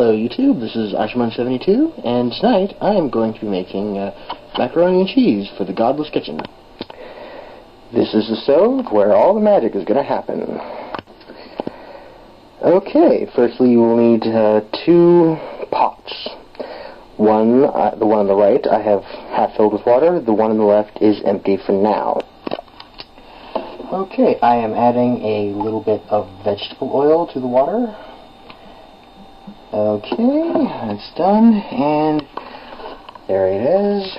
Hello YouTube, this is Ashman72, and tonight I am going to be making macaroni and cheese for the Godless Kitchen. This is the stove where all the magic is going to happen. Okay, firstly you will need 2 pots. The one on the right I have half filled with water, the one on the left is empty for now. Okay, I am adding a little bit of vegetable oil to the water. Okay, that's done, and there it is.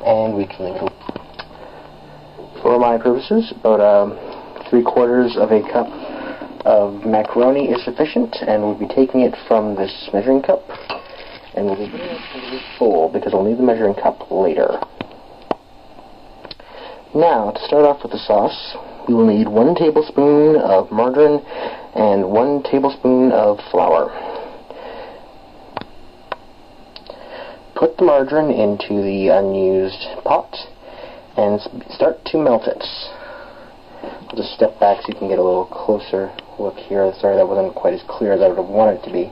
And we can, for my purposes, about 3/4 of a cup of macaroni is sufficient, and we'll be taking it from this measuring cup, and we'll be putting it into this bowl because we'll need the measuring cup later. Now, to start off with the sauce, we will need 1 tablespoon of margarine and 1 tablespoon of flour. Put the margarine into the unused pot and start to melt it. I'll just step back so you can get a little closer look here. Sorry, that wasn't quite as clear as I would have wanted it to be.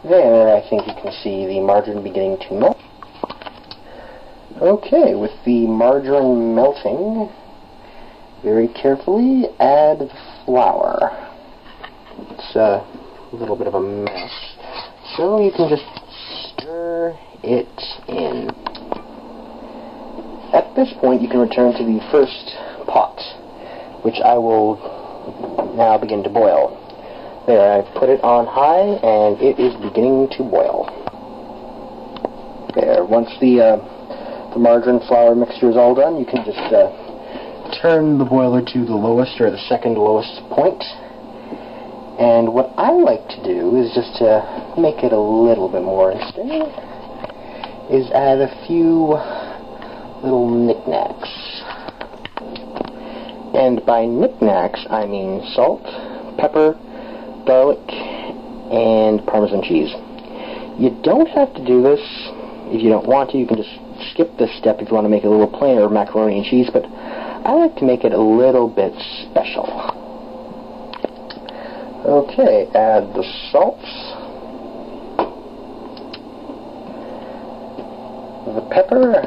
There, I think you can see the margarine beginning to melt. Okay, with the margarine melting, very carefully add the flour. It's a little bit of a mess, so you can just stir it in. At this point, you can return to the first pot, which I will now begin to boil. There, I've put it on high, and it is beginning to boil. There, once the margarine flour mixture is all done, you can just turn the boiler to the lowest or the second lowest point. And what I like to do is just to make it a little bit more interesting, is add a few little knickknacks. And by knickknacks, I mean salt, pepper, garlic, and Parmesan cheese. You don't have to do this if you don't want to. You can just skip this step if you want to make it a little plainer macaroni and cheese, but I like to make it a little bit special. Okay, add the salt, the pepper,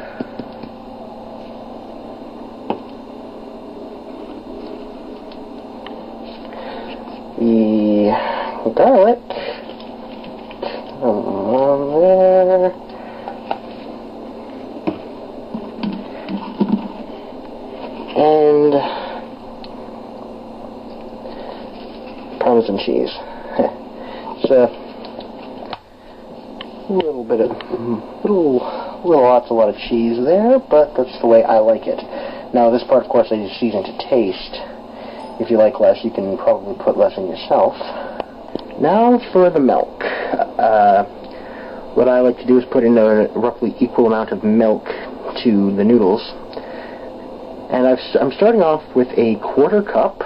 the garlic, on there, and Parmesan cheese. It's a little bit of lots of cheese there, but that's the way I like it. Now this part, of course, I just season to taste. If you like less, you can probably put less in yourself. Now for the milk. What I like to do is put in a roughly equal amount of milk to the noodles. And I'm starting off with a 1/4 cup,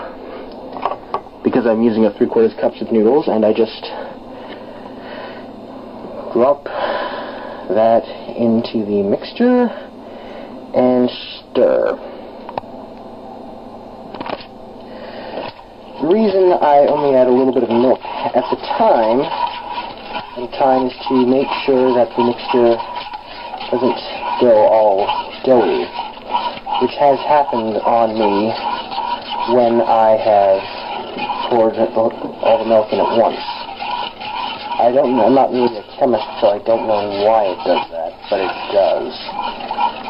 because I'm using a 3/4 cups of noodles, and I just drop that into the mixture and stir. The reason I only add a little bit of milk at the time is to make sure that the mixture doesn't go all doughy, which has happened on me when I have poured all the milk in at once. I'm not really a chemist, so I don't know why it does that, but it does.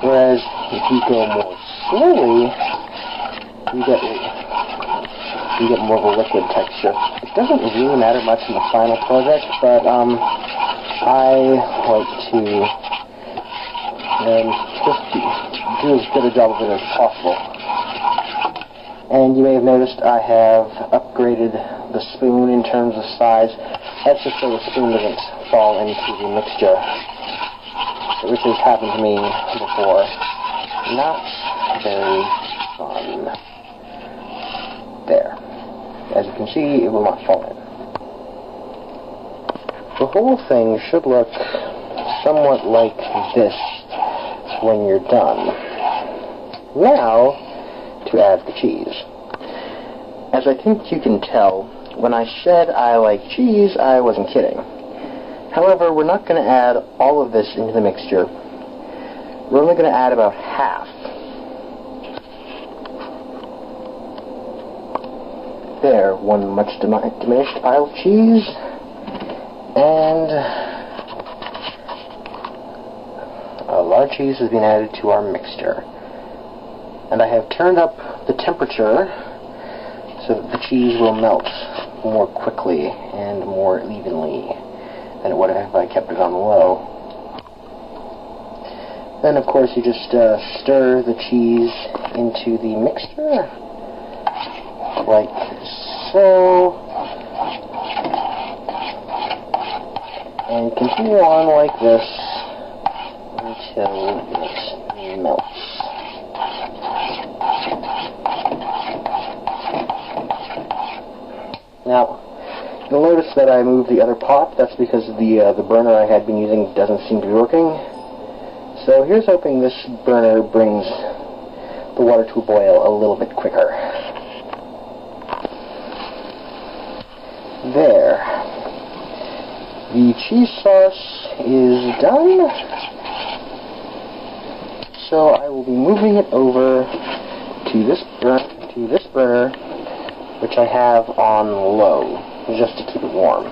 Whereas if you go more slowly, you get more of a liquid texture. It doesn't really matter much in the final project, but I like to just do as good a job of it as possible. And you may have noticed I have upgraded the spoon in terms of size. That's just so the spoon doesn't fall into the mixture, which has happened to me before. Not very fun. There. As you can see, it will not fall in. The whole thing should look somewhat like this when you're done. Now, to add the cheese. As I think you can tell, when I said I like cheese, I wasn't kidding. However, we're not going to add all of this into the mixture. We're only going to add about half. There, one much diminished pile of cheese, and a large cheese has been added to our mixture. And I have turned up the temperature so that the cheese will melt more quickly and more evenly than it would have if I kept it on low. Then, of course, you just stir the cheese into the mixture, like so, and continue on like this until it melts. Now, you'll notice that I moved the other pot. That's because the burner I had been using doesn't seem to be working. So here's hoping this burner brings the water to a boil a little bit quicker. There. The cheese sauce is done. So I will be moving it over to this burner, which I have on low, just to keep it warm.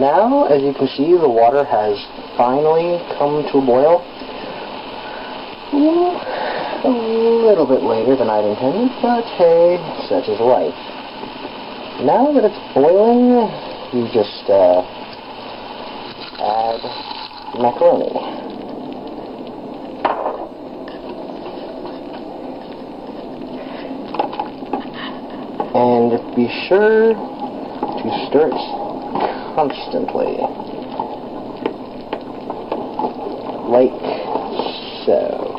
Now, as you can see, the water has finally come to a boil. A little bit later than I'd intended, but hey, such is life. Now that it's boiling, you just add macaroni. And be sure to stir it constantly, like so.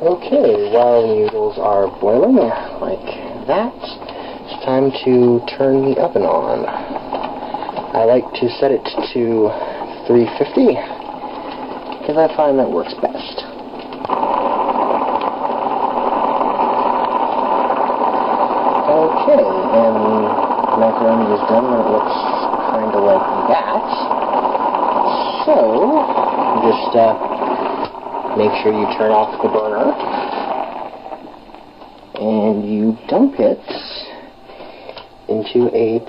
Okay, while the noodles are boiling, like that, it's time to turn the oven on. I like to set it to 350, because I find that works best. Okay, and the macaroni is done when it looks kind of like that. So, just make sure you turn off the burner, and you dump it into a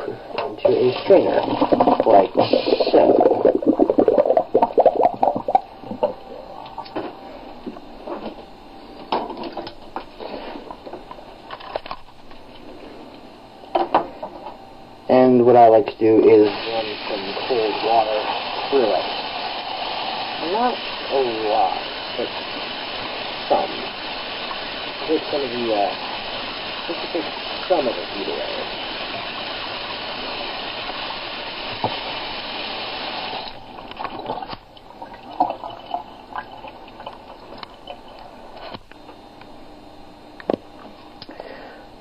strainer, like so. And what I like to do is run some cold water through it. Not a lot, but some. Take some of the, just to take some of the heat away.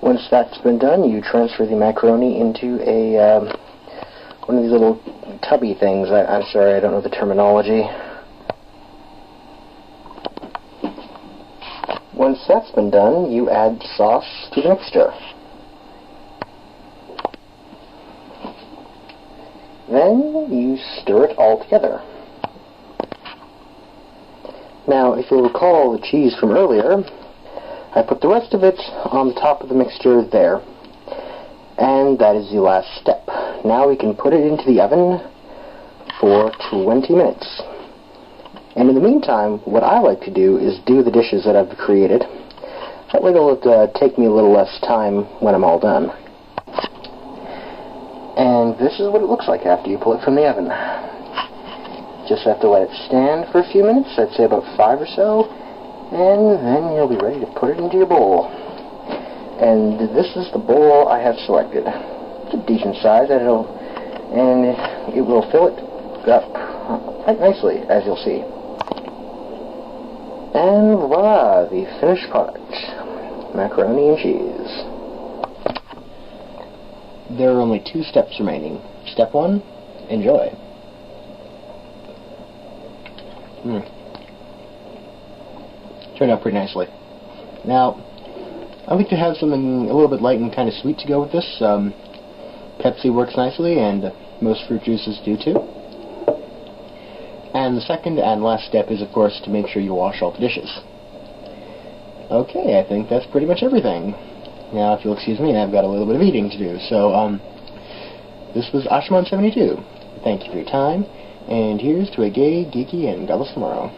Once that's been done, you transfer the macaroni into a one of these little tubby things. I'm sorry, I don't know the terminology. Once that's been done, you add sauce to the mixture. Then you stir it all together. Now, if you'll recall the cheese from earlier, I put the rest of it on the top of the mixture there. And that is the last step. Now we can put it into the oven for 20 minutes. And in the meantime, what I like to do is do the dishes that I've created. That way it'll take me a little less time when I'm all done. And this is what it looks like after you pull it from the oven. Just have to let it stand for a few minutes, I'd say about 5 or so, and then you'll be ready to put it into your bowl. And this is the bowl I have selected. It's a decent size, and it will fill it up quite nicely, as you'll see. And voila, the finished product. Macaroni and cheese. There are only 2 steps remaining. Step 1, enjoy. Turned out pretty nicely. Now, I like to have something a little bit light and kind of sweet to go with this. Pepsi works nicely, and most fruit juices do too. And the second and last step is, of course, to make sure you wash all the dishes. Okay, I think that's pretty much everything. Now, if you'll excuse me, I've got a little bit of eating to do. So, this was Ashman72. Thank you for your time, and here's to a gay, geeky, and godless tomorrow.